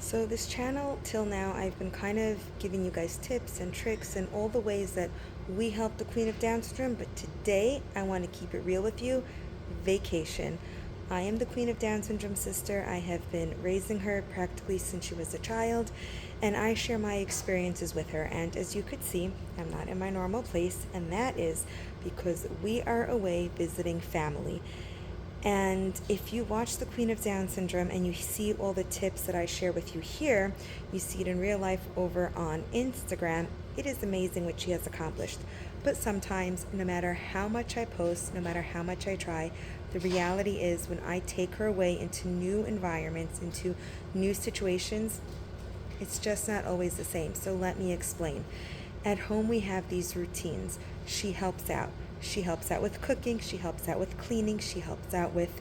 So this channel till now I've been kind of giving you guys tips and tricks and all the ways that we help the Queen of Down syndrome, but today I want to keep it real with you. Vacation. I am the Queen of Down syndrome sister. I have been raising her practically since she was a child, and I share my experiences with her. And as you could see, I'm not in my normal place, and that is because we are away visiting family. And if you watch the Queen of Down syndrome and you see all the tips that I share with you here, you see it in real life over on Instagram. It is amazing what she has accomplished. But sometimes, no matter how much I post, no matter how much I try, the reality is when I take her away into new environments, into new situations, it's just not always the same. So let me explain. At home, we have these routines. She helps out. She helps out with cooking. She helps out with cleaning. She helps out with,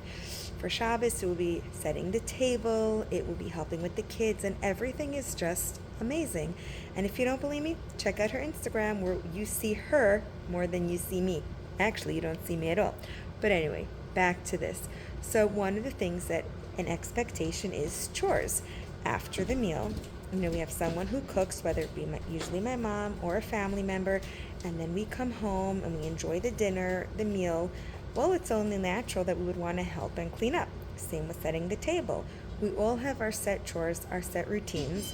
for Shabbos, it will be setting the table. It will be helping with the kids. And everything is just amazing. And if you don't believe me, check out her Instagram where you see her more than you see me. Actually, you don't see me at all. But anyway, back to this. So one of the things that an expectation is chores. After the meal, we have someone who cooks, whether it be usually my mom or a family member, and then we come home and we enjoy the dinner, the meal. Well, it's only natural that we would want to help and clean up. Same with setting the table. We all have our set chores, our set routines.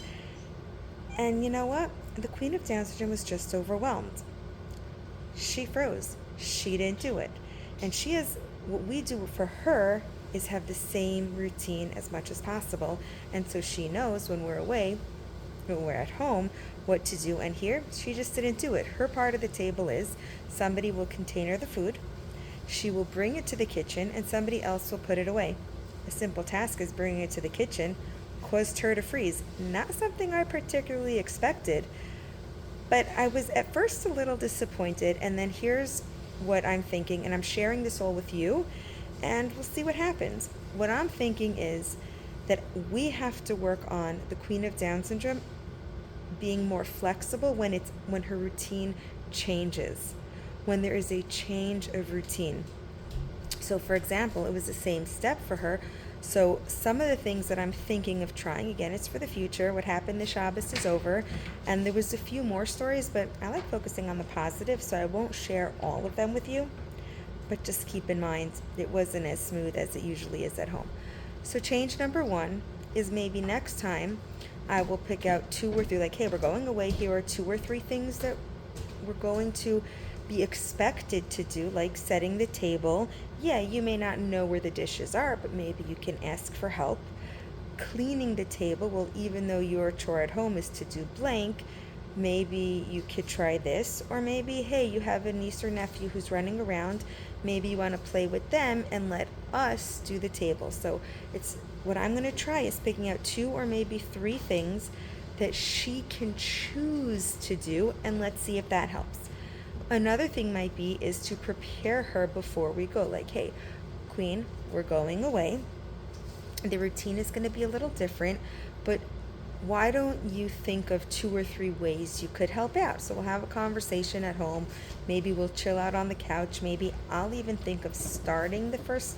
And you know what? The Queen of Down syndrome was just overwhelmed. She froze. She didn't do it. And she has, what we do for her is have the same routine as much as possible. And so she knows when we're away, when we're at home, what to do. And here, she just didn't do it. Her part of the table is somebody will container the food, she will bring it to the kitchen, and somebody else will put it away. A simple task is bringing it to the kitchen caused her to freeze. Not something I particularly expected, but I was at first a little disappointed. And then here's what I'm thinking, and I'm sharing this all with you, and we'll see what happens. What I'm thinking is that we have to work on the Queen of Down syndrome being more flexible when her routine changes, when there is a change of routine. So for example, it was the same step for her. So some of the things that I'm thinking of trying, again, it's for the future. What happened this Shabbos is over, and there was a few more stories, but I like focusing on the positive, so I won't share all of them with you. But just keep in mind, it wasn't as smooth as it usually is at home. So change number one is maybe next time I will pick out 2 or 3, like, hey, we're going away, here are 2 or 3 things that we're going to be expected to do, like setting the table. Yeah, you may not know where the dishes are, but maybe you can ask for help. Cleaning the table, well, even though your chore at home is to do blank, maybe you could try this. Or maybe, hey, you have a niece or nephew who's running around, maybe you want to play with them and let us do the table. So it's what I'm going to try is picking out 2 or maybe 3 things that she can choose to do, and let's see if that helps. Another thing might be is to prepare her before we go, like, hey, Queen, we're going away. The routine is going to be a little different, but why don't you think of 2 or 3 ways you could help out? So we'll have a conversation at home. Maybe we'll chill out on the couch. Maybe I'll even think of starting the first,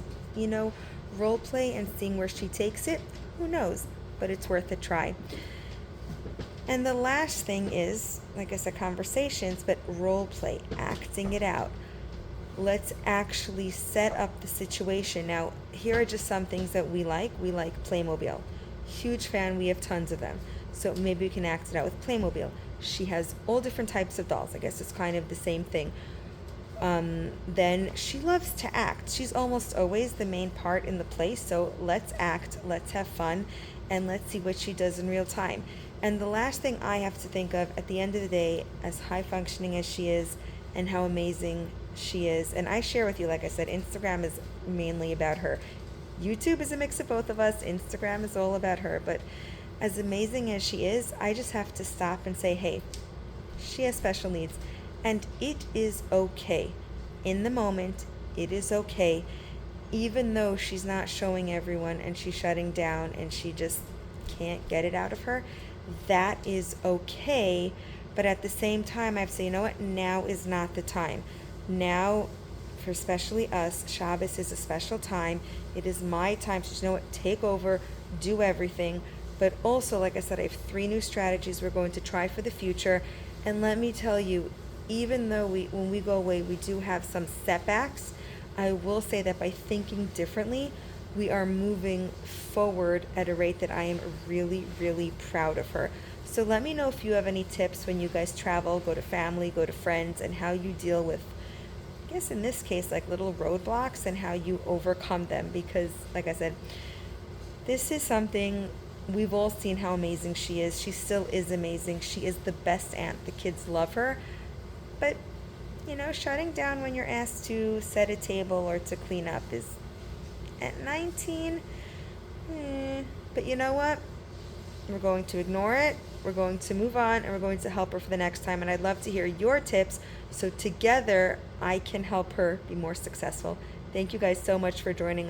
role play and seeing where she takes it. Who knows? But it's worth a try. And the last thing is, like I said, conversations, but role play, acting it out. Let's actually set up the situation. Now, here are just some things that we like. We like Playmobil. Huge fan, we have tons of them. So maybe we can act it out with Playmobil. She has all different types of dolls. I guess it's kind of the same thing. Then she loves to act. She's almost always the main part in the play. So let's act, let's have fun, and let's see what she does in real time. And the last thing I have to think of at the end of the day, as high functioning as she is and how amazing she is, and I share with you, like I said, Instagram is mainly about her. YouTube is a mix of both of us. Instagram is all about her. But as amazing as she is, I just have to stop and say, hey, she has special needs. And it is okay. In the moment, it is okay. Even though she's not showing everyone and she's shutting down and she just can't get it out of her, that is okay. But at the same time, I have to say, you know what? Now is not the time. Now, for especially us, Shabbos is a special time. It is my time to, take over, do everything. But also, like I said, I have 3 new strategies we're going to try for the future. And let me tell you, even though when we go away, we do have some setbacks, I will say that by thinking differently, we are moving forward at a rate that I am really, really proud of her. So let me know if you have any tips when you guys travel, go to family, go to friends, and how you deal with, I guess in this case, like little roadblocks and how you overcome them. Because, like I said, this is something we've all seen how amazing she is. She still is amazing. She is the best aunt. The kids love her. But, shutting down when you're asked to set a table or to clean up is, at 19, but you know what? We're going to ignore it. We're going to move on, and we're going to help her for the next time. And I'd love to hear your tips so together I can help her be more successful. Thank you guys so much for joining us.